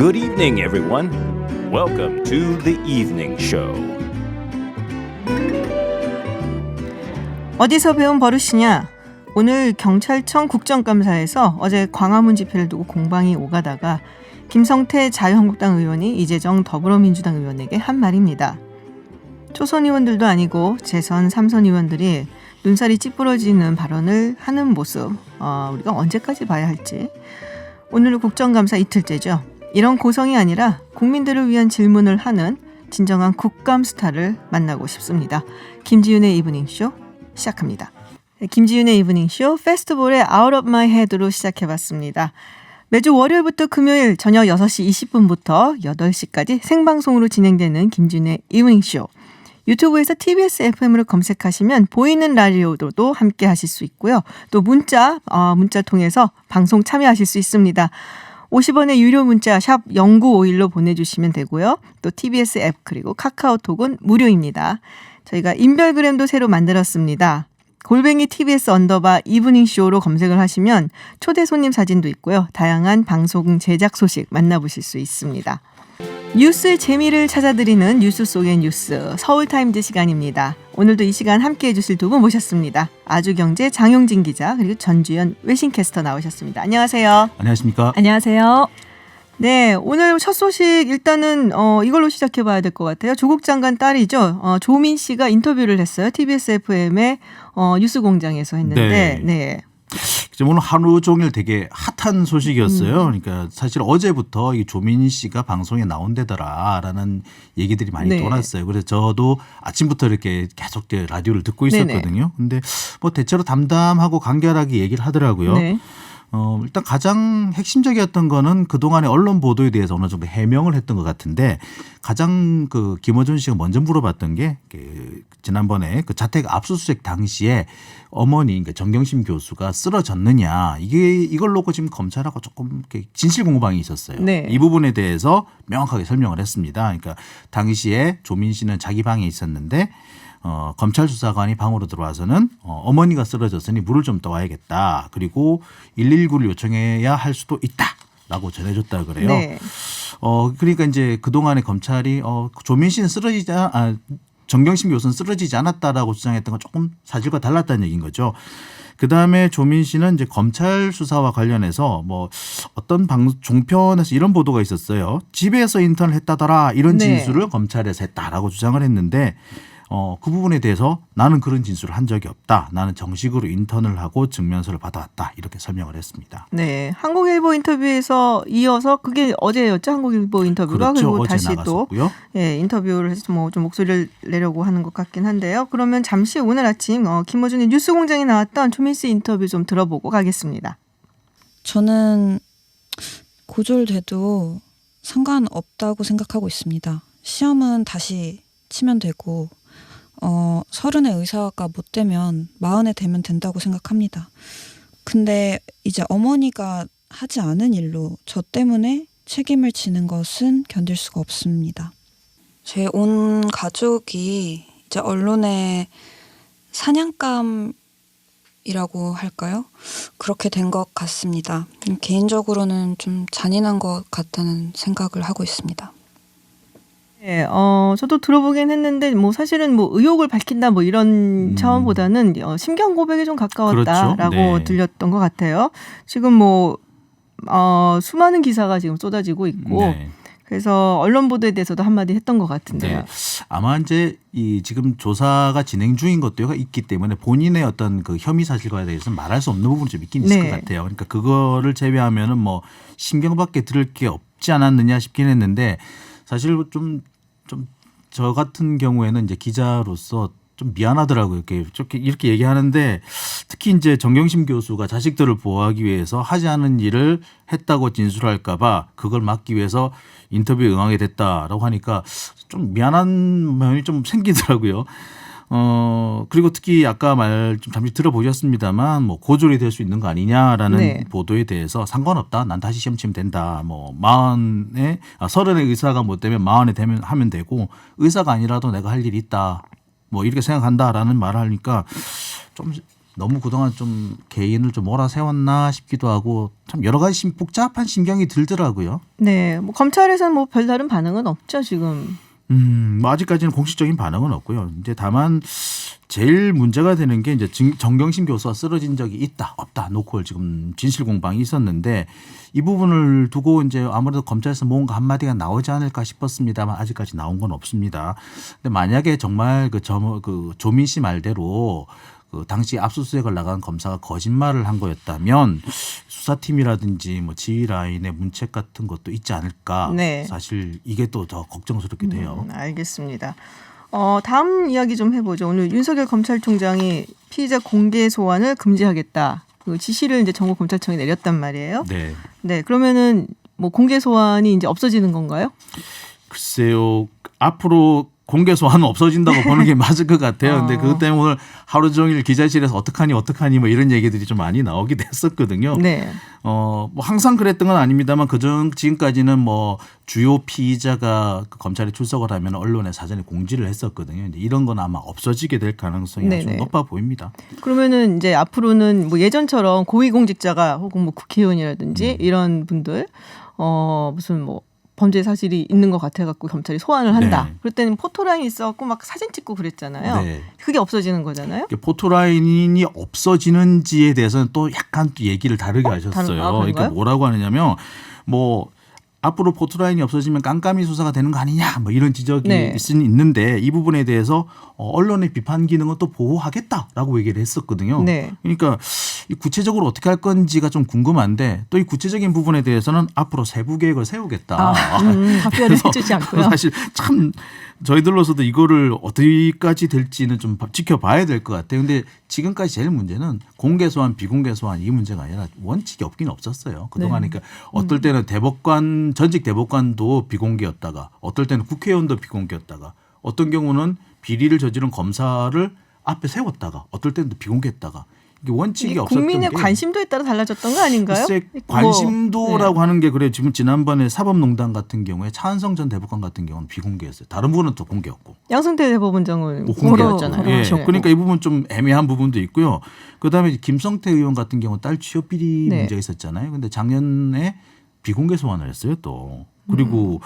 Good evening, everyone. Welcome to the evening show. 어디서 배운 버릇이냐? 오늘 경찰청 국정감사에서 어제 광화문 집회를 두고 공방이 오가다가 김성태 자유한국당 의원이 이재정 더불어민주당 의원에게 한 말입니다. 초선 의원들도 아니고 재선 3선 의원들이 눈살이 찌푸러지는 발언을 하는 모습, 우리가 언제까지 봐야 할지. 오늘 국정감사 이틀째죠. 이런 고성이 아니라 국민들을 위한 질문을 하는 진정한 국감 스타를 만나고 싶습니다. 김지윤의 이브닝쇼 시작합니다. 김지윤의 이브닝쇼 페스티벌의 Out of My Head로 시작해봤습니다. 매주 월요일부터 금요일 저녁 6시 20분부터 8시까지 생방송으로 진행되는 김지윤의 이브닝쇼. 유튜브에서 TBS FM으로 검색하시면 보이는 라디오도 함께 하실 수 있고요. 또 문자 통해서 방송 참여하실 수 있습니다. 50원의 유료 문자 샵 0951로 보내주시면 되고요. 또 TBS 앱 그리고 카카오톡은 무료입니다. 저희가 인별그램도 새로 만들었습니다. 골뱅이 TBS _ 이브닝쇼로 검색을 하시면 초대 손님 사진도 있고요. 다양한 방송 제작 소식 만나보실 수 있습니다. 뉴스의 재미를 찾아드리는 뉴스 속의 뉴스 서울타임즈 시간입니다. 오늘도 이 시간 함께해 주실 두 분 모셨습니다. 아주경제 장용진 기자 그리고 전주현 외신캐스터 나오셨습니다. 안녕하세요. 안녕하십니까. 안녕하세요. 네, 오늘 첫 소식 일단은 이걸로 시작해 봐야 될 것 같아요. 조국 장관 딸이죠. 조민 씨가 인터뷰를 했어요. TBS FM의 뉴스공장에서 했는데 네. 오늘 하루 종일 되게 핫한 소식이었어요. 그러니까 사실 어제부터 이 조민 씨가 방송에 나온다더라라는 얘기들이 많이 돌았어요. 그래서 저도 아침부터 이렇게 계속 라디오를 듣고 있었거든요. 근데 뭐 대체로 담담하고 간결하게 얘기를 하더라고요. 네. 일단 가장 핵심적이었던 거는 그동안의 언론 보도에 대해서 어느 정도 해명을 했던 것 같은데 가장 김어준 씨가 먼저 물어봤던 게 지난번에 그 자택 압수수색 당시에 어머니 그러니까 정경심 교수가 쓰러졌느냐 이걸 놓고 지금 검찰하고 조금 진실 공방이 있었어요. 네. 이 부분에 대해서 명확하게 설명을 했습니다. 그러니까 당시에 조민 씨는 자기 방에 있었는데 검찰 수사관이 방으로 들어와서는 어머니가 쓰러졌으니 물을 좀 떠와야겠다. 그리고 119를 요청해야 할 수도 있다라고 전해줬다 그래요. 네. 그러니까 이제 그동안에 검찰이 조민 씨는 정경심 교수는 쓰러지지 않았다라고 주장했던 건 조금 사실과 달랐다는 얘기인 거죠. 그다음에 조민 씨는 이제 검찰 수사와 관련해서 뭐 어떤 종편에서 이런 보도가 있었어요. 집에서 인턴을 했다더라 이런 진술을 검찰에서 했다라고 주장을 했는데 그 부분에 대해서 나는 그런 진술을 한 적이 없다. 나는 정식으로 인턴을 하고 증명서를 받아왔다. 이렇게 설명을 했습니다. 네, 한국일보 인터뷰에서 이어서 그게 어제였죠. 한국일보 인터뷰가. 그렇죠. 그리고 어제 다시 나갔었고요. 또 인터뷰를 해서 뭐 좀 목소리를 내려고 하는 것 같긴 한데요. 그러면 잠시 오늘 아침 김어준의 뉴스공장에 나왔던 조민 씨 인터뷰 좀 들어보고 가겠습니다. 저는 고졸돼도 상관없다고 생각하고 있습니다. 시험은 다시 치면 되고 30에 의사가 못 되면 40에 되면 된다고 생각합니다. 근데 이제 어머니가 하지 않은 일로 저 때문에 책임을 지는 것은 견딜 수가 없습니다. 제 온 가족이 이제 언론의 사냥감이라고 할까요? 그렇게 된 것 같습니다. 개인적으로는 좀 잔인한 것 같다는 생각을 하고 있습니다. 네, 저도 들어보긴 했는데 뭐 사실은 뭐 의혹을 밝힌다 뭐 이런 차원보다는 심경 고백에 좀 가까웠다라고 그렇죠. 네. 들렸던 것 같아요. 지금 뭐 수많은 기사가 지금 쏟아지고 있고 그래서 언론 보도에 대해서도 한마디 했던 것 같은데요. 네. 아마 이제 지금 조사가 진행 중인 것도 있기 때문에 본인의 어떤 그 혐의 사실과에 대해서는 말할 수 없는 부분이 좀 있긴 있을 것 같아요. 그러니까 그거를 제외하면은 뭐 심경밖에 들을 게 없지 않았느냐 싶긴 했는데 사실 좀 저 같은 경우에는 이제 기자로서 좀 미안하더라고요. 이렇게 얘기하는데 특히 이제 정경심 교수가 자식들을 보호하기 위해서 하지 않은 일을 했다고 진술할까 봐 그걸 막기 위해서 인터뷰에 응하게 됐다라고 하니까 좀 미안한 면이 좀 생기더라고요. 그리고 특히 아까 말 좀 잠시 들어보셨습니다만 뭐 고졸이 될 수 있는 거 아니냐라는 보도에 대해서 상관없다. 난 다시 시험 치면 된다. 뭐 30에 의사가 못 되면 40에 되면 하면 되고 의사가 아니라도 내가 할 일이 있다. 뭐 이렇게 생각한다라는 말을 하니까 좀 너무 그동안 좀 개인을 좀 몰아세웠나 싶기도 하고 참 여러 가지 복잡한 심경이 들더라고요. 네, 뭐 검찰에서는 뭐 별다른 반응은 없죠 지금. 뭐 아직까지는 공식적인 반응은 없고요. 이제 다만 제일 문제가 되는 게 이제 정경심 교수가 쓰러진 적이 있다 없다 놓고 지금 진실 공방이 있었는데 이 부분을 두고 이제 아무래도 검찰에서 뭔가 한마디가 나오지 않을까 싶었습니다만 아직까지 나온 건 없습니다. 근데 만약에 정말 그 조민 씨 말대로 그 당시 압수수색을 나간 검사가 거짓말을 한 거였다면 수사팀이라든지 뭐 지휘 라인의 문책 같은 것도 있지 않을까. 네. 사실 이게 또 더 걱정스럽기도 해요. 알겠습니다. 다음 이야기 좀 해보죠. 오늘 윤석열 검찰총장이 피의자 공개 소환을 금지하겠다. 그 지시를 이제 정부검찰청이 내렸단 말이에요. 네. 네, 그러면은 뭐 공개 소환이 이제 없어지는 건가요? 글쎄요. 앞으로 공개 소환은 없어진다고 보는 게 맞을 것 같아요. 근데 그것 때문에 오늘 하루 종일 기자실에서 어떡하니 뭐 이런 얘기들이 좀 많이 나오기도 했었거든요. 네. 뭐 항상 그랬던 건 아닙니다만 지금까지는 뭐 주요 피의자가 그 검찰에 출석을 하면 언론에 사전에 공지를 했었거든요. 이제 이런 건 아마 없어지게 될 가능성이 아주 높아 보입니다. 그러면은 이제 앞으로는 뭐 예전처럼 고위공직자가 혹은 뭐 국회의원이라든지 이런 분들 무슨 뭐 범죄 사실이 있는 것 같아갖고 검찰이 소환을 한다. 네. 그럴 때는 포토라인이 있어갖고 막 사진 찍고 그랬잖아요. 네. 그게 없어지는 거잖아요. 포토라인이 없어지는지에 대해서는 또 약간 또 얘기를 다르게 하셨어요. 그러니까 뭐라고 하느냐면 뭐 앞으로 포토라인이 없어지면 깜깜이 수사가 되는 거 아니냐 뭐 이런 지적이 있는데 이 부분에 대해서 언론의 비판 기능은 또 보호하겠다라고 얘기를 했었거든요. 네. 그러니까 이 구체적으로 어떻게 할 건지가 좀 궁금한데 또 이 구체적인 부분에 대해서는 앞으로 세부 계획을 세우겠다. 답변을 해주지 않고요. 사실 참 저희들로서도 이거를 어디까지 될지는 좀 지켜봐야 될 것 같아요. 근데 지금까지 제일 문제는 공개 소환, 비공개 소환 이 문제가 아니라 원칙이 없긴 없었어요. 그동안 그러니까 어떨 때는 대법관, 전직 대법관도 비공개였다가 어떨 때는 국회의원도 비공개였다가 어떤 경우는 비리를 저지른 검사를 앞에 세웠다가 어떨 때는 또 비공개했다가 이게 원칙이 없었던 국민의 게 관심도에 따라 달라졌던 거 아닌가요? 글쎄 관심도라고 하는 게 그래 지금 지난번에 사법농단 같은 경우에 차한성 전 대법관 같은 경우는 비공개였어요. 다른 부분은 또 공개였고. 양승태 대법원장은 뭐 공개였잖아요. 예. 그러니까 이 부분 좀 애매한 부분도 있고요. 그다음에 김성태 의원 같은 경우 딸 취업 비리 문제가 있었잖아요. 근데 작년에 비공개 소환을 했어요 또. 그리고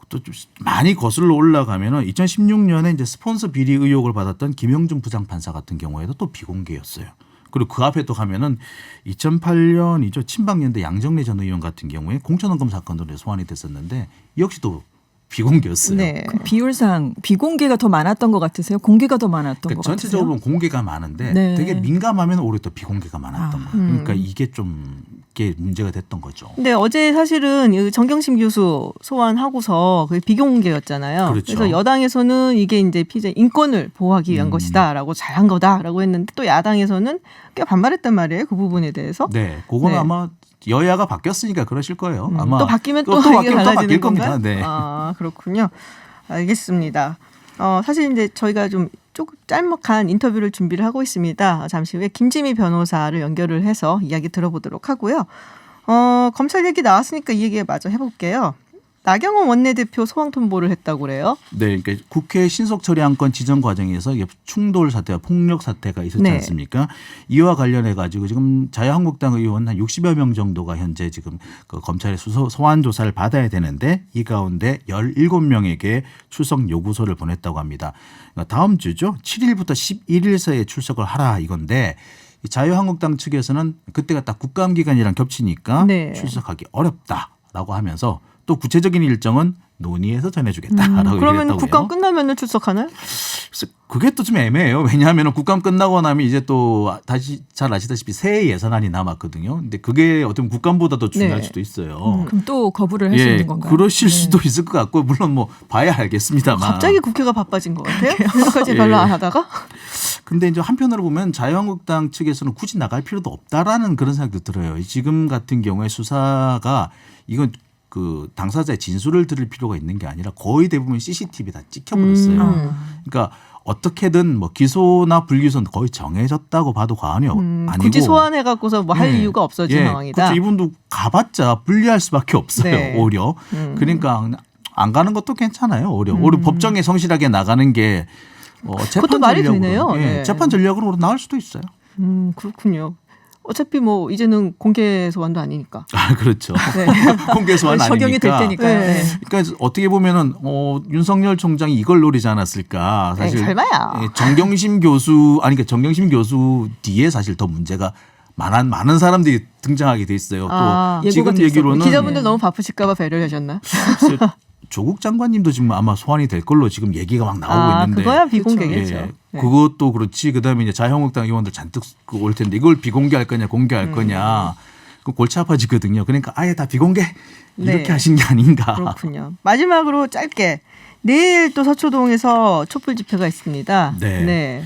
또 좀 많이 거슬러 올라가면은 2016년에 이제 스폰서 비리 의혹을 받았던 김영준 부장판사 같은 경우에도 또 비공개였어요. 그리고 그 앞에 또 가면은 2008년이죠. 친박연대 양정래 전 의원 같은 경우에 공천원금 사건으로 소환이 됐었는데 역시도 비공개였어요. 네. 그 비율상 비공개가 더 많았던 것 같으세요? 공개가 더 많았던 그러니까 것 같으세요? 전체적으로 공개가 많은데 네. 되게 민감하면 오히려 또 비공개가 많았던 거예요. 그러니까 이게 좀 이게 문제가 됐던 거죠. 근데 어제 사실은 이 정경심 교수 소환하고서 그게 비공개였잖아요. 그렇죠. 그래서 여당에서는 이게 이제 피의자 인권을 보호하기 위한 것이다라고 잘한 거다라고 했는데 또 야당에서는 꽤 반발했단 말이에요. 그 부분에 대해서. 네, 그거는 아마 여야가 바뀌었으니까 그러실 거예요. 아마 또 바뀌면 또 이게 달라지는 건가요? 네. 아 그렇군요. 알겠습니다. 사실 이제 저희가 좀 조금 짤막한 인터뷰를 준비를 하고 있습니다. 잠시 후에 김지미 변호사를 연결을 해서 이야기 들어보도록 하고요. 검찰 얘기 나왔으니까 이 얘기 마저 해볼게요. 나경원 원내대표 소환 통보를 했다고 그래요. 네, 그러니까 국회 신속 처리 안건 지정 과정에서 충돌 사태와 폭력 사태가 있었지 않습니까? 이와 관련해 가지고 지금 자유한국당 의원 한 60여 명 정도가 현재 지금 그 검찰의 소환 조사를 받아야 되는데 이 가운데 17명에게 출석 요구서를 보냈다고 합니다. 그러니까 다음 주죠. 7일부터 11일 사이에 출석을 하라 이건데 자유한국당 측에서는 그때가 딱 국감 기간이랑 겹치니까 출석하기 어렵다라고 하면서 또 구체적인 일정은 논의해서 전해주겠다라고 얘기했다고요. 그러면 국감 끝나면 출석하나요? 그게 또 좀 애매해요. 왜냐하면 국감 끝나고 나면 이제 또 다시 잘 아시다시피 새해 예산안이 남았거든요. 근데 그게 어떤 국감보다 더 중요할 수도 있어요. 그럼 또 거부를 할 수 있는 건가요? 그러실 수도 있을 것 같고 물론 뭐 봐야 알겠습니다만. 갑자기 국회가 바빠진 것 같아요. 여기까지 별로 안 하다가. 근데 이제 한편으로 보면 자유한국당 측에서는 굳이 나갈 필요도 없다라는 그런 생각도 들어요. 지금 같은 경우에 수사가 이건 그 당사자의 진술을 들을 필요가 있는 게 아니라 거의 대부분 CCTV 다 찍혀버렸어요. 그러니까 어떻게든 뭐 기소나 불기소는 거의 정해졌다고 봐도 과언이 아니고 굳이 소환해 갖고서 뭐 할 이유가 없어진 상황이다. 그렇죠. 이분도 가봤자 불리할 수밖에 없어요. 오히려 그러니까 안 가는 것도 괜찮아요. 오히려 법정에 성실하게 나가는 게 재판 그것도 말이 전략으로 되네요. 재판 전략으로 나올 수도 있어요. 그렇군요. 어차피 뭐 이제는 공개 소환도 아니니까. 아, 그렇죠. 네. 공개 소환 적용이 될 아니니까. 테니까요. 네. 네. 그러니까 어떻게 보면은 윤석열 총장이 이걸 노리지 않았을까. 사실 설마야. 정경심 교수 그러니까 정경심 교수 뒤에 사실 더 문제가 많은 사람들이 등장하게 돼 있어요. 또 지금 예고가 얘기로는 기자분들 너무 바쁘실까봐 배려를 하셨나? 조국 장관님도 지금 아마 소환이 될 걸로 지금 얘기가 막 나오고 있는데. 그거야 비공개겠죠. 예, 네. 그것도 그렇지. 그다음에 이제 자유한국당 의원들 잔뜩 올 텐데 이걸 비공개할 거냐 공개할 거냐. 그 골치 아파지거든요. 그러니까 아예 다 비공개 이렇게 네. 하신 게 아닌가. 그렇군요. 마지막으로 짧게 내일 또 서초동에서 촛불 집회가 있습니다. 네.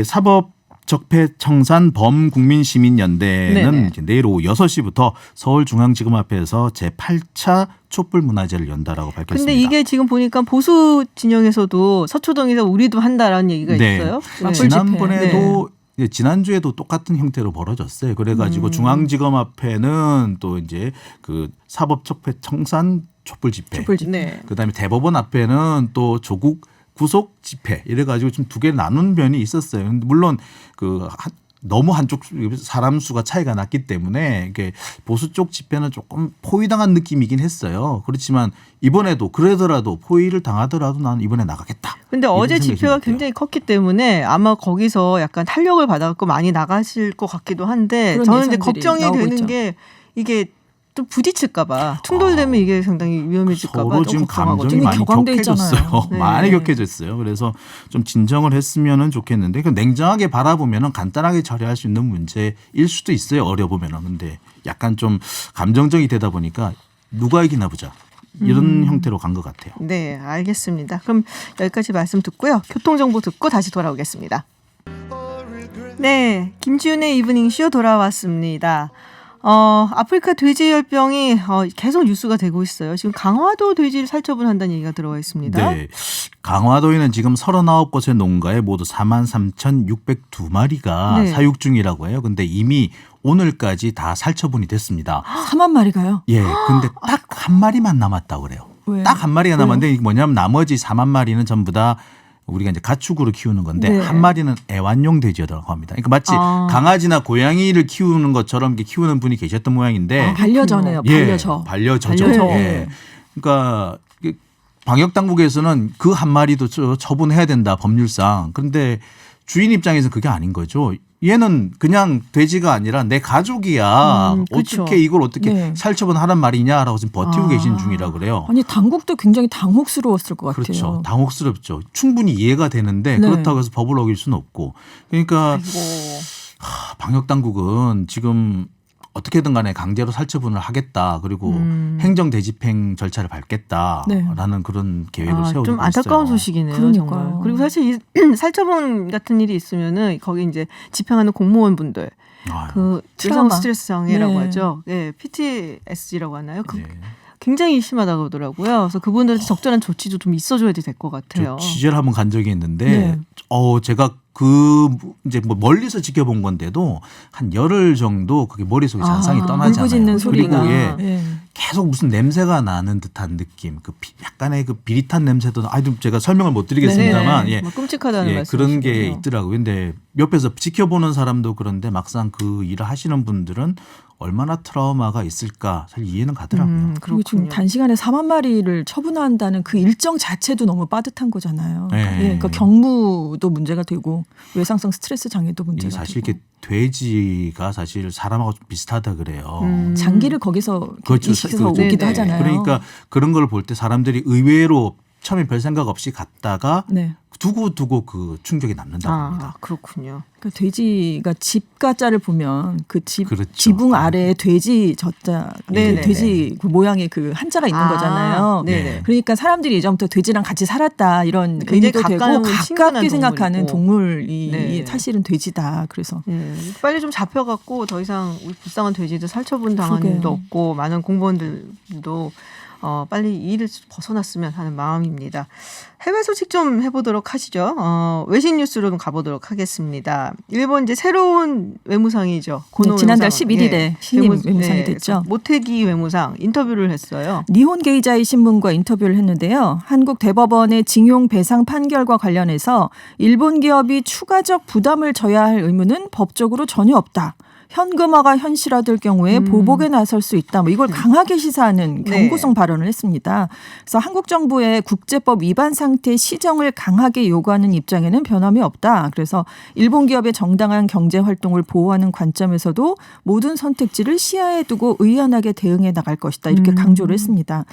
사법적폐청산 범국민시민연대는 네네. 이제 내일 오후 6시부터 서울중앙지검 앞에서 제8차 촛불문화제를 연다라고 밝혔습니다. 근데 이게 지금 보니까 보수 진영에서도 서초동에서 우리도 한다라는 얘기가 네. 있어요. 네. 지난번에도 지난주에도 똑같은 형태로 벌어졌어요. 그래가지고 중앙지검 앞에는 또 이제 그 사법적폐청산 촛불 집회. 네. 그다음에 대법원 앞에는 또 조국 구속 집회 이래가지고 좀 두 개 나눈 면이 있었어요. 근데 물론 너무 한쪽 사람 수가 차이가 났기 때문에 이게 보수 쪽 집회는 조금 포위당한 느낌이긴 했어요. 그렇지만 이번에도 그러더라도 포위를 당하더라도 나는 이번에 나가겠다. 근데 어제 생각이 집회가 들어요. 굉장히 컸기 때문에 아마 거기서 약간 탄력을 받아갖고 많이 나가실 것 같기도 한데 그런 저는 이제 예상들이 걱정이 나오고 되는 있죠. 게 이게 좀 부딪힐까봐 충돌되면 이게 상당히 위험해질까봐 서로 지금 감정이 많이 격앙돼 격해졌어요. 있잖아요. 네. 많이 격해졌어요. 그래서 좀 진정을 했으면 좋겠는데 냉정하게 바라보면 간단하게 처리할 수 있는 문제일 수도 있어요. 어려보면. 근데 약간 좀 감정적이 되다 보니까 누가 이기나 보자. 이런 형태로 간 것 같아요. 네, 알겠습니다. 그럼 여기까지 말씀 듣고요. 교통정보 듣고 다시 돌아오겠습니다. 네, 김지윤의 이브닝쇼 돌아왔습니다. 아프리카 돼지열병이 계속 뉴스가 되고 있어요. 지금 강화도 돼지를 살처분 한다는 얘기가 들어와 있습니다. 네. 강화도에는 지금 39곳의 농가에 모두 43,602마리가 네. 사육 중이라고 해요. 근데 이미 오늘까지 다 살처분이 됐습니다. 4만 마리가요? 예. 근데 딱 한 마리만 남았다고 그래요. 왜? 딱 한 마리가 남았는데 이게 뭐냐면 나머지 4만 마리는 전부 다 우리가 이제 가축으로 키우는 건데 네. 한 마리는 애완용 돼지라고 합니다. 그러니까 마치 강아지나 고양이를 키우는 것처럼 이렇게 키우는 분이 계셨던 모양인데 반려자네요. 반려저. 반려저죠. 반려저. 예. 그러니까 방역 당국에서는 그 한 마리도 처분해야 된다 법률상. 그런데 주인 입장에서는 그게 아닌 거죠. 얘는 그냥 돼지가 아니라 내 가족이야. 그렇죠. 어떻게 이걸 어떻게 네. 살처분하란 말이냐라고 지금 버티고 계신 중이라 그래요. 아니 당국도 굉장히 당혹스러웠을 것 같아요. 그렇죠. 당혹스럽죠. 충분히 이해가 되는데 네. 그렇다고 해서 법을 어길 수는 없고. 그러니까 방역 당국은 지금 어떻게든 간에 강제로 살처분을 하겠다. 그리고 행정 대집행 절차를 밟겠다라는 네. 그런 계획을 세우고 좀 있어요. 안타까운 소식이네요. 그러니까요. 정말. 그리고 사실 이 살처분 같은 일이 있으면은 거기 이제 집행하는 공무원분들 아유, 그 트라우마. 여성 스트레스 장애라고 네. 하죠. 네, PTSD라고 하나요? 네. 굉장히 심하다고 하더라고요. 그래서 그분들한테 적절한 조치도 좀 있어줘야 될 것 같아요. 저 취재를 한번 간 적이 있는데 네. 제가 이제 뭐 멀리서 지켜본 건데도 한 열흘 정도 그게 머릿속에 잔상이 떠나지 울부짖는 않아요. 소리가. 그리고 예, 예. 계속 무슨 냄새가 나는 듯한 느낌, 약간의 그 비릿한 냄새도 제가 설명을 못 드리겠습니다만 네, 예, 뭐 끔찍하다는 말씀. 그런 게 있더라고요. 근데 옆에서 지켜보는 사람도 그런데 막상 그 일을 하시는 분들은 얼마나 트라우마가 있을까 사실 이해는 가더라고요. 그리고 지금 그렇군요. 단시간에 4만 마리를 처분한다는 그 일정 자체도 너무 빠듯한 거잖아요. 네. 예, 그러니까 경무도 문제가 되고 외상성 스트레스 장애도 이게 문제가 사실 되고 이렇게 돼지가 사실 사람하고 좀 비슷하다 그래요. 장기를 거기서 그렇죠. 이식해서 그렇죠. 오기도 네네. 하잖아요. 그러니까 그런 걸 볼 때 사람들이 의외로 처음에 별 생각 없이 갔다가 네. 두고 그 충격이 남는다고 합니다. 그렇군요. 그러니까 돼지가 집가자를 보면 그 집 그렇죠. 지붕 아래에 돼지 젖자 네네네. 그 돼지 그 모양의 그 한자가 있는 거잖아요. 네네. 그러니까 사람들이 예전부터 돼지랑 같이 살았다 이런 굉장히 의미도 되고 가까운 친근한 가깝게 생각하는 동물이고. 동물이 네. 사실은 돼지다. 그래서 빨리 좀 잡혀갖고 더 이상 우리 불쌍한 돼지들 살처분 당하는 그러게요. 일도 없고 많은 공무원들도 빨리 이 일을 벗어났으면 하는 마음입니다. 해외 소식 좀 해보도록 하시죠. 외신 뉴스로 좀 가보도록 하겠습니다. 있습니다. 일본 이제 새로운 외무상이죠. 고노 지난달 외무상. 11일에 신임 외무상이 됐죠. 모테기 외무상 인터뷰를 했어요. 니혼 게이자이 신문과 인터뷰를 했는데요. 한국 대법원의 징용 배상 판결과 관련해서 일본 기업이 추가적 부담을 져야 할 의무는 법적으로 전혀 없다. 현금화가 현실화될 경우에 보복에 나설 수 있다. 뭐 이걸 강하게 시사하는 경고성 발언을 했습니다. 그래서 한국 정부의 국제법 위반 상태 시정을 강하게 요구하는 입장에는 변함이 없다. 그래서 일본 기업의 정당한 경제 활동을 보호하는 관점에서도 모든 선택지를 시야에 두고 의연하게 대응해 나갈 것이다. 이렇게 강조를 했습니다.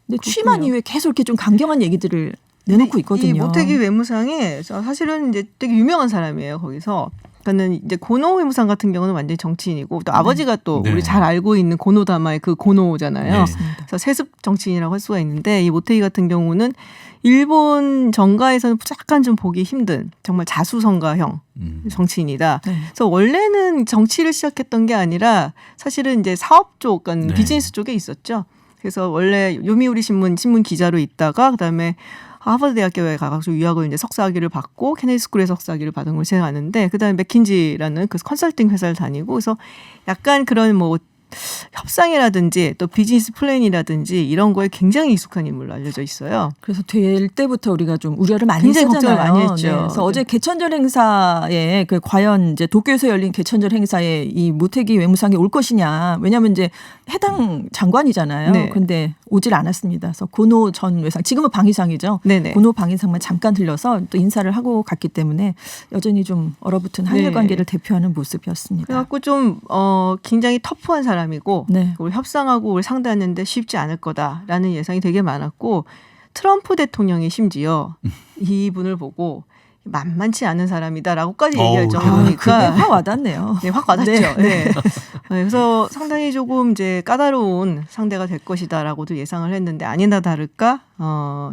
근데 취임한 이후에 계속 이렇게 좀 강경한 얘기들을 내놓고 있거든요. 이 모테기 외무상에 사실은 이제 되게 유명한 사람이에요. 거기서. 그러니까는 이제 고노 외무상 같은 경우는 완전히 정치인이고 또 아버지가 또 네. 우리 잘 알고 있는 고노다마의 그 고노잖아요. 네. 그래서 세습 정치인이라고 할 수가 있는데 이 모테기 같은 경우는 일본 정가에서는 약간 좀 보기 힘든 정말 자수성가형 정치인이다. 네. 그래서 원래는 정치를 시작했던 게 아니라 사실은 이제 사업 쪽, 그러니까 네. 비즈니스 쪽에 있었죠. 그래서 원래 요미우리 신문 기자로 있다가 그다음에 하버드 대학교에 가가지고 유학을 이제 석사학위를 받고 케네디 스쿨에 석사학위를 받은 걸 제가 아는데 그다음에 맥킨지라는 그 컨설팅 회사를 다니고 그래서 약간 그런 뭐 협상이라든지 또 비즈니스 플랜이라든지 이런 거에 굉장히 익숙한 인물로 알려져 있어요. 그래서 될 때부터 우리가 좀 우려를 많이 굉장히 했잖아요. 걱정을 많이 했죠. 네. 그래서 네. 어제 개천절 행사에 그 과연 이제 도쿄에서 열린 개천절 행사에 이 모테기 외무상이 올 것이냐. 왜냐하면 이제 해당 장관이잖아요. 네. 그런데 오질 않았습니다. 그래서 고노 전 외상, 지금은 방위상이죠. 네네. 고노 방위상만 잠깐 들려서 또 인사를 하고 갔기 때문에 여전히 좀 얼어붙은 한일 네. 관계를 대표하는 모습이었습니다. 그래갖고 좀 굉장히 터프한 사람이고 네. 우리 협상하고 우리 상대하는데 쉽지 않을 거다라는 예상이 되게 많았고 트럼프 대통령이 심지어 이분을 보고 만만치 않은 사람이다라고까지 얘기할 그게 그게 정도니까 확 와닿네요. 네, 확 와닿죠. 네. 네. 그래서 상당히 조금 이제 까다로운 상대가 될 것이다라고도 예상을 했는데 아니나 다를까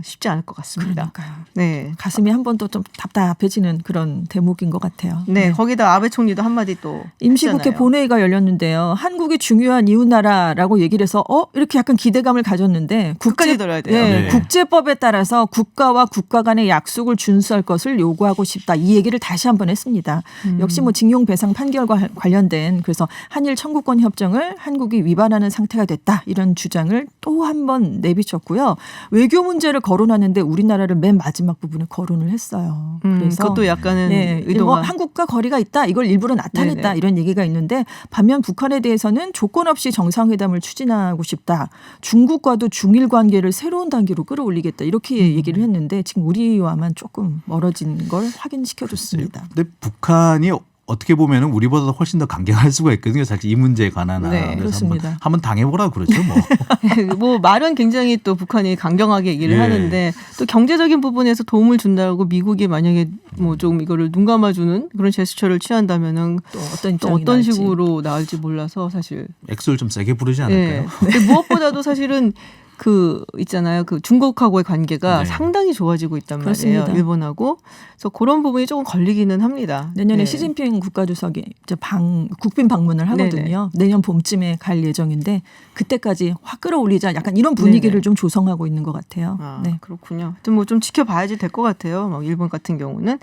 쉽지 않을 것 같습니다. 그러니까요. 네. 가슴이 한 번 또 좀 답답해지는 그런 대목인 것 같아요. 네, 거기다 아베 총리도 한마디 또 임시국회 했잖아요. 본회의가 열렸는데요. 한국이 중요한 이웃 나라라고 얘기를 해서 이렇게 약간 기대감을 가졌는데 끝까지 들어야 돼요. 네, 네. 국제법에 따라서 국가와 국가 간의 약속을 준수할 것을 요구하고 싶다. 이 얘기를 다시 한번 했습니다. 역시 뭐 징용 배상 판결과 관련된 그래서 한일 청구권 협정을 한국이 위반하는 상태가 됐다. 이런 주장을 또 한 번 내비쳤고요. 외교 문제를 거론하는데 우리나라를 맨 마지막 부분에 거론을 했어요. 그래서 그것도 약간은 네, 의도가 한국과 거리가 있다. 이걸 일부러 나타냈다. 네네. 이런 얘기가 있는데 반면 북한에 대해서는 조건 없이 정상회담을 추진하고 싶다. 중국과도 중일 관계를 새로운 단계로 끌어올리겠다. 이렇게 얘기를 했는데 지금 우리와만 조금 멀어진 걸 확인시켜줬습니다. 근데 북한이 어떻게 보면은 우리보다 훨씬 더 강경할 수가 있거든요. 사실 이 문제에 관한 한. 네, 그래서 그렇습니다. 한번 당해보라 그러죠. 뭐. 뭐 말은 굉장히 또 북한이 강경하게 얘기를 예. 하는데 또 경제적인 부분에서 도움을 준다고 미국이 만약에 뭐 좀 이거를 눈 감아주는 그런 제스처를 취한다면은 또 어떤 또 입장이 어떤 나올지. 식으로 나올지 몰라서 사실 액수를 좀 세게 부르지 않을까요? 예. 근데 무엇보다도 사실은 그 있잖아요. 그 중국하고의 관계가 네. 상당히 좋아지고 있단 말이에요. 그렇습니다. 일본하고. 그래서 그런 부분이 조금 걸리기는 합니다. 내년에 네. 시진핑 국가주석이 이제 국빈 방문을 하거든요. 내년 봄쯤에 갈 예정인데 그때까지 확 끌어올리자 약간 이런 분위기를 네네. 좀 조성하고 있는 것 같아요. 아, 네. 그렇군요. 뭐 좀 지켜봐야지 될 것 같아요. 뭐 일본 같은 경우는.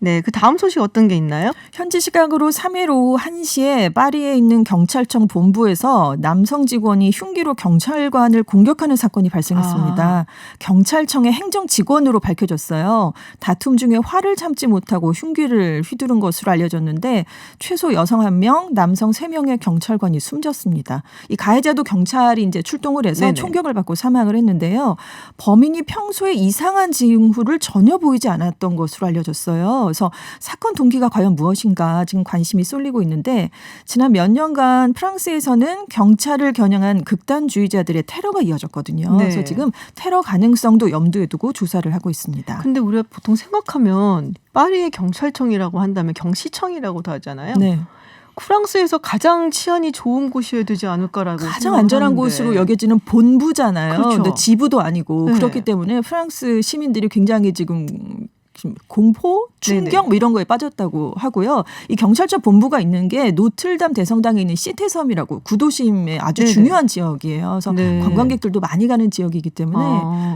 네, 그 다음 소식 어떤 게 있나요? 현지 시각으로 3일 오후 1시에 파리에 있는 경찰청 본부에서 남성 직원이 흉기로 경찰관을 공격하는 사건이 발생했습니다. 경찰청의 행정 직원으로 밝혀졌어요. 다툼 중에 화를 참지 못하고 흉기를 휘두른 것으로 알려졌는데 최소 여성 1명, 남성 3명의 경찰관이 숨졌습니다. 이 가해자도 경찰이 이제 출동을 해서 네네. 총격을 받고 사망을 했는데요. 범인이 평소에 이상한 징후를 전혀 보이지 않았던 것으로 알려졌어요. 그래서 사건 동기가 과연 무엇인가 지금 관심이 쏠리고 있는데 지난 몇 년간 프랑스에서는 경찰을 겨냥한 극단주의자들의 테러가 이어졌거든요. 네. 그래서 지금 테러 가능성도 염두에 두고 조사를 하고 있습니다. 근데 우리가 보통 생각하면 파리의 경찰청이라고 한다면 경시청이라고도 하잖아요. 네. 프랑스에서 가장 치안이 좋은 곳이어야 되지 않을까라고 가장 안전한 생각하는데. 곳으로 여겨지는 본부잖아요. 그렇죠. 근데 지부도 아니고 네. 그렇기 때문에 프랑스 시민들이 굉장히 지금 공포, 충격 뭐 이런 거에 빠졌다고 하고요. 이 경찰청 본부가 있는 게 노틀담 대성당에 있는 시태섬이라고 구도심의 아주 네네. 중요한 지역이에요. 그래서 네. 관광객들도 많이 가는 지역이기 때문에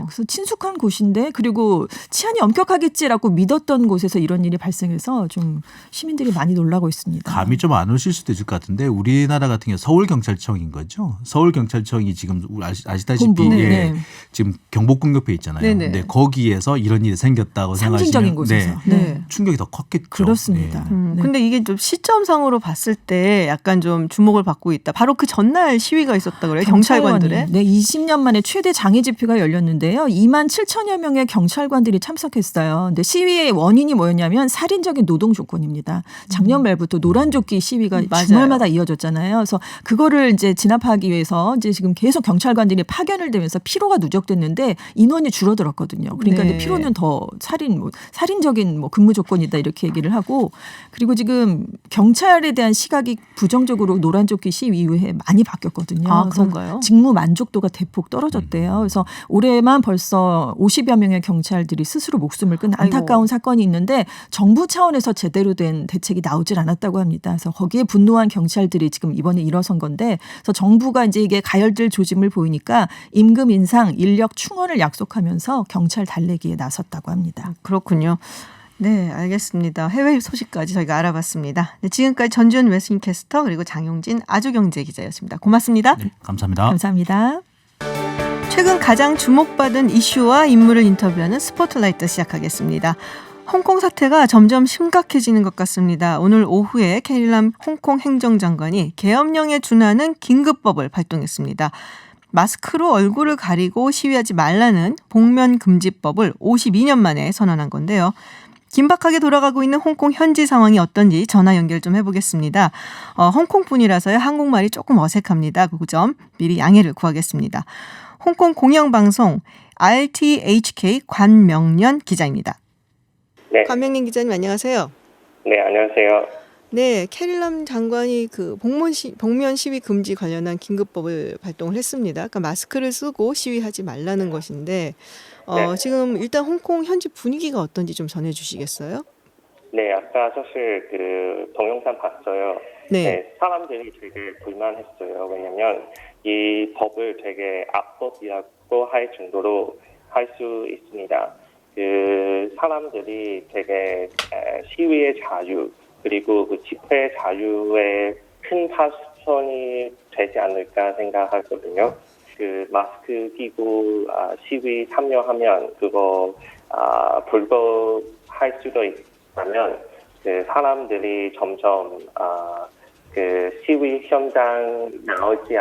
그래서 친숙한 곳인데 그리고 치안이 엄격하겠지라고 믿었던 곳에서 이런 일이 발생해서 좀 시민들이 많이 놀라고 있습니다. 감이 좀 안 오실 수도 있을 것 같은데 우리나라 같은 경우 서울경찰청인 거죠. 서울경찰청이 지금 아시다시피 본부. 네. 지금 경복궁 옆에 있잖아요. 네네. 근데 거기에서 이런 일이 생겼다고 상징적인 생각하시면 곳에서. 네. 충격이 더 컸겠죠. 그렇습니다. 네. 네. 근데 이게 좀 시점상으로 봤을 때 약간 좀 주목을 받고 있다. 바로 그 전날 시위가 있었다 그래요. 경찰관들의. 네, 20년 만에 최대 장애 집회가 열렸는데요. 2만 7천여 명의 경찰관들이 참석했어요. 근데 시위의 원인이 뭐였냐면 살인적인 노동 조건입니다. 작년 말부터 노란조끼 시위가 맞아요. 주말마다 이어졌잖아요. 그래서 그거를 이제 진압하기 위해서 이제 지금 계속 경찰관들이 파견을 되면서 피로가 누적됐는데 인원이 줄어들었거든요. 그러니까 네. 이제 피로는 더 살인적인 근무 조건이다 이렇게 얘기를 하고 그리고 지금 경찰에 대한 시각이 부정적으로 노란조끼 시위 이후에 많이 바뀌었거든요. 아, 그래서 그런가요? 직무 만족도가 대폭 떨어졌대요. 그래서 올해만 벌써 50여 명의 경찰들이 스스로 목숨을 끊은 안타까운 아이고. 사건이 있는데 정부 차원에서 제대로 된 대책이 나오질 않았다고 합니다. 그래서 거기에 분노한 경찰들이 지금 이번에 일어선 건데 그래서 정부가 이제 이게 가열될 조짐을 보이니까 임금 인상, 인력 충원을 약속하면서 경찰 달래기에 나섰다고 합니다. 그렇군요. 네, 알겠습니다. 해외 소식까지 저희가 알아봤습니다. 네, 지금까지 전주현 웨스팅캐스터 그리고 장용진 아주경제 기자였습니다. 고맙습니다. 네, 감사합니다. 감사합니다. 최근 가장 주목받은 이슈와 인물을 인터뷰하는 스포트라이트 시작하겠습니다. 홍콩 사태가 점점 심각해지는 것 같습니다. 오늘 오후에 캐리람 홍콩 행정장관이 계엄령에 준하는 긴급법을 발동했습니다. 마스크로 얼굴을 가리고 시위하지 말라는 복면금지법을 52년 만에 선언한 건데요. 긴박하게 돌아가고 있는 홍콩 현지 상황이 어떤지 전화 연결 좀 해보겠습니다. 홍콩 분이라서요. 한국말이 조금 어색합니다. 그 점 미리 양해를 구하겠습니다. 홍콩 공영방송 RTHK 관명년 기자입니다. 네. 관명년 기자님 안녕하세요. 네, 안녕하세요. 네, 캐릴람 장관이 그 복면 시위 금지 관련한 긴급법을 발동을 했습니다. 그러니까 마스크를 쓰고 시위하지 말라는 것인데 네. 지금 일단 홍콩 현지 분위기가 어떤지 좀 전해주시겠어요? 네, 아까 사실 그 동영상 봤어요. 네. 사람들이 되게 불만했어요. 왜냐면 이 법을 되게 악법이라고 할 정도로 할 수 있습니다. 그 사람들이 되게 시위의 자유 그리고 그 집회 자유에 큰 파손이 되지 않을까 생각하거든요. 그 마스크 끼고 시위 참여하면 그거 불법할 수도 있다면 그 사람들이 점점 그 시위 현장 나오지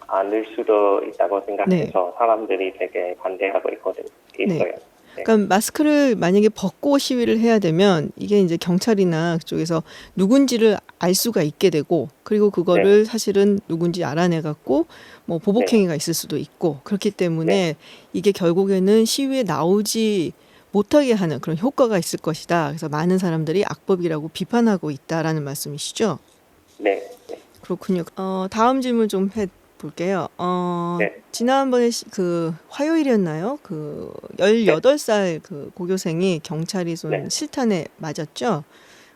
않을 수도 있다고 생각해서 사람들이 되게 반대하고 있어요. 네. 그러니까 마스크를 만약에 벗고 시위를 해야 되면 이게 이제 경찰이나 그쪽에서 누군지를 알 수가 있게 되고 그리고 그거를 사실은 누군지 알아내갖고 뭐 보복행위가 있을 수도 있고 그렇기 때문에 이게 결국에는 시위에 나오지 못하게 하는 그런 효과가 있을 것이다. 그래서 많은 사람들이 악법이라고 비판하고 있다라는 말씀이시죠? 네. 그렇군요. 다음 질문 좀 해볼게요. 지난번에 그 화요일이었나요? 그 18살 그 고교생이 경찰이 쏜 실탄에 맞았죠?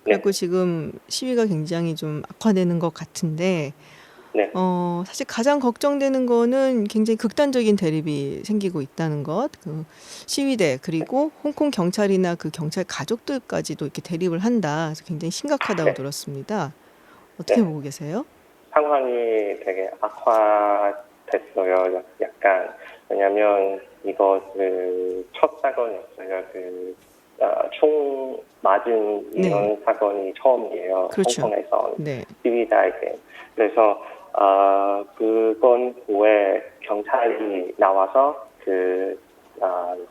그래갖고 지금 시위가 굉장히 좀 악화되는 것 같은데 사실 가장 걱정되는 거는 굉장히 극단적인 대립이 생기고 있다는 것. 그 시위대 그리고 홍콩 경찰이나 그 경찰 가족들까지도 이렇게 대립을 한다. 그래서 굉장히 심각하다고 들었습니다. 어떻게 보고 계세요? 상황이 되게 악화됐어요. 약간 왜냐하면 이거 그 첫 사건이었어요. 그 총 맞은 이런 사건이 처음이에요. 그렇죠. 홍콩에서 시위자에게. 그래서 그건 후에 경찰이 나와서 그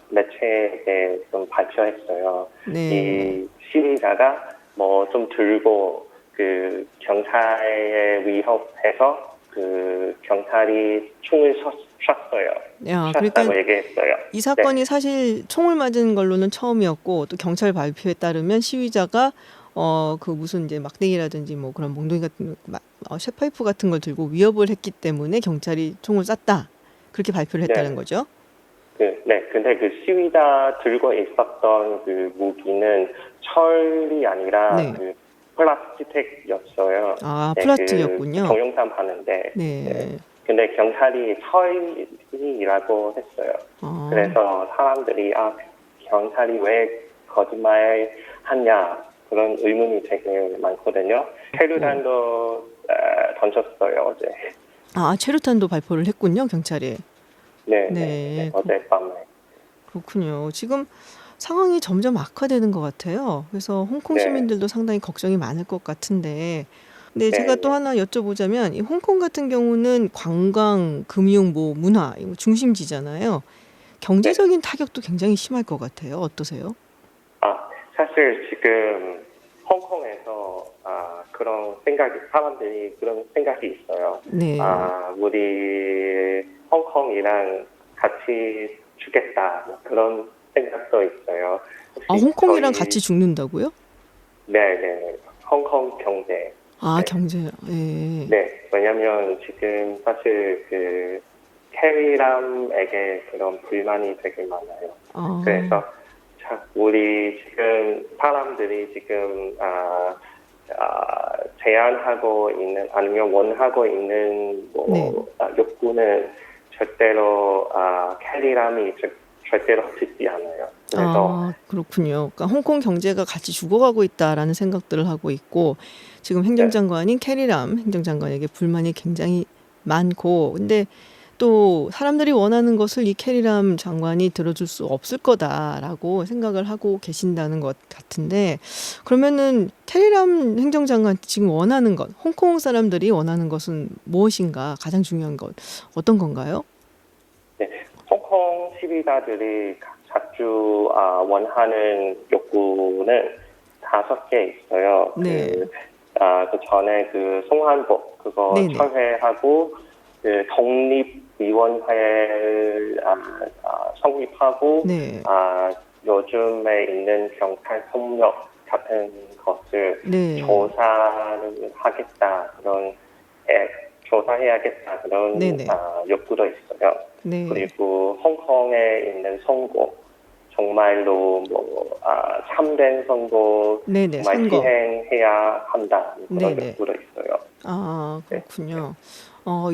매체에게 좀 발표했어요. 이 시위자가 뭐 좀 들고 그 경찰에 위협해서 그 경찰이 총을 쐈어요. 그러니까 얘기했어요. 이 사건이 사실 총을 맞은 걸로는 처음이었고 또 경찰 발표에 따르면 시위자가 그 무슨 이제 막대기라든지 뭐 그런 몽둥이 같은 쇠파이프 같은 걸 들고 위협을 했기 때문에 경찰이 총을 쐈다. 그렇게 발표를 했다는 거죠. 근데 그 시위다 들고 있었던 그 무기는 철이 아니라 네. 그 플라스틱이었어요. 아, 네, 플라스틱이었군요. 그 동영상 봤는데. 네. 근데 경찰이 철이라고 했어요. 그래서 사람들이 경찰이 왜 거짓말 하냐 그런 의문이 되게 많거든요. 체류탄도 던졌어요 어제. 아, 체류탄도 발포를 했군요, 경찰이. 네. 어젯밤에. 그렇군요. 지금 상황이 점점 악화되는 것 같아요. 그래서 홍콩 네. 시민들도 상당히 걱정이 많을 것 같은데. 근데 네, 제가 또 네. 하나 여쭤보자면 이 홍콩 같은 경우는 관광, 금융, 문화 이거 중심지잖아요. 경제적인 타격도 굉장히 심할 것 같아요. 어떠세요? 사실 지금 홍콩에서 그런 사람들이 그런 생각이 있어요. 네. 우리 홍콩이랑 같이 죽겠다 그런 생각도 있어요. 홍콩이랑 같이 죽는다고요? 네. 홍콩 경제. 아, 네. 경제. 예. 네, 왜냐면 지금 사실 그 캐리람에게 그런 불만이 되게 많아요. 그래서 우리 지금 사람들이 지금 제안하고 있는 아니면 원하고 있는 욕구는 절대로 캐리람이 절대로 듣지 않아요. 그래서 그렇군요. 그러니까 홍콩 경제가 같이 죽어가고 있다라는 생각들을 하고 있고 지금 행정장관인 캐리람 행정장관에게 불만이 굉장히 많고 근데 또 사람들이 원하는 것을 이 캐리람 장관이 들어줄 수 없을 거다라고 생각을 하고 계신다는 것 같은데 그러면은 캐리람 행정장관 지금 원하는 것, 홍콩 사람들이 원하는 것은 무엇인가 가장 중요한 것 어떤 건가요? 네, 홍콩 시위자들이 자주 원하는 욕구는 5개 있어요. 네. 그 전에 그 송환복 그거 네네. 철회하고 그 독립위원회 성립하고 네. 요즘에 있는 경찰 폭력 같은 것을 네. 조사를 하겠다 조사해야겠다 그런 네네. 욕구도 있어요. 네. 그리고 홍콩에 있는 선거 정말로 참된 선거 네네. 정말 선거. 시행해야 한다 그런 네네. 욕구도 있어요. 그렇군요.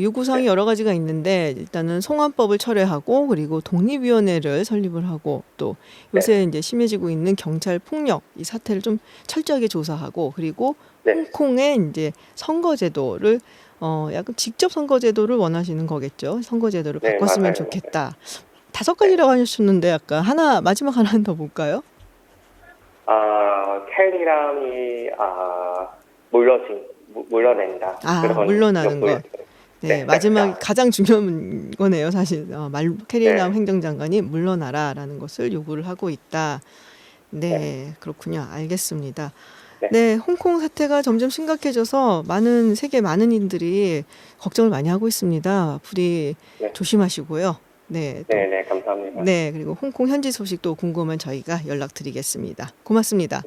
요구사항이 여러 가지가 있는데 일단은 송환법을 철회하고 그리고 독립위원회를 설립을 하고 또 요새 이제 심해지고 있는 경찰 폭력 이 사태를 좀 철저하게 조사하고 그리고 네. 홍콩의 이제 선거제도를 약간 직접 선거제도를 원하시는 거겠죠. 선거제도를 네, 바꿨으면 맞아요. 좋겠다. 5가지라고 하셨는데 아까 마지막 하나는 더 볼까요? 캐리람이 물러낸다. 그런 물러나는 욕구 것. 있어요. 네, 마지막 가장 중요한 거네요. 사실 캐리람 행정장관이 물러나라라는 것을 요구를 하고 있다. 네, 그렇군요. 알겠습니다. 네, 홍콩 사태가 점점 심각해져서 세계 많은 인들이 걱정을 많이 하고 있습니다. 부디 조심하시고요. 네, 네, 감사합니다. 네, 그리고 홍콩 현지 소식도 궁금하면 저희가 연락드리겠습니다. 고맙습니다.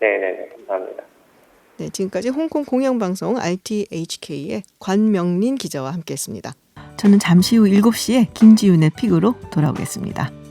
네, 감사합니다. 네, 지금까지 홍콩 공영방송 RTHK의 관명린 기자와 함께했습니다. 저는 잠시 후 7시에 김지윤의 픽으로 돌아오겠습니다.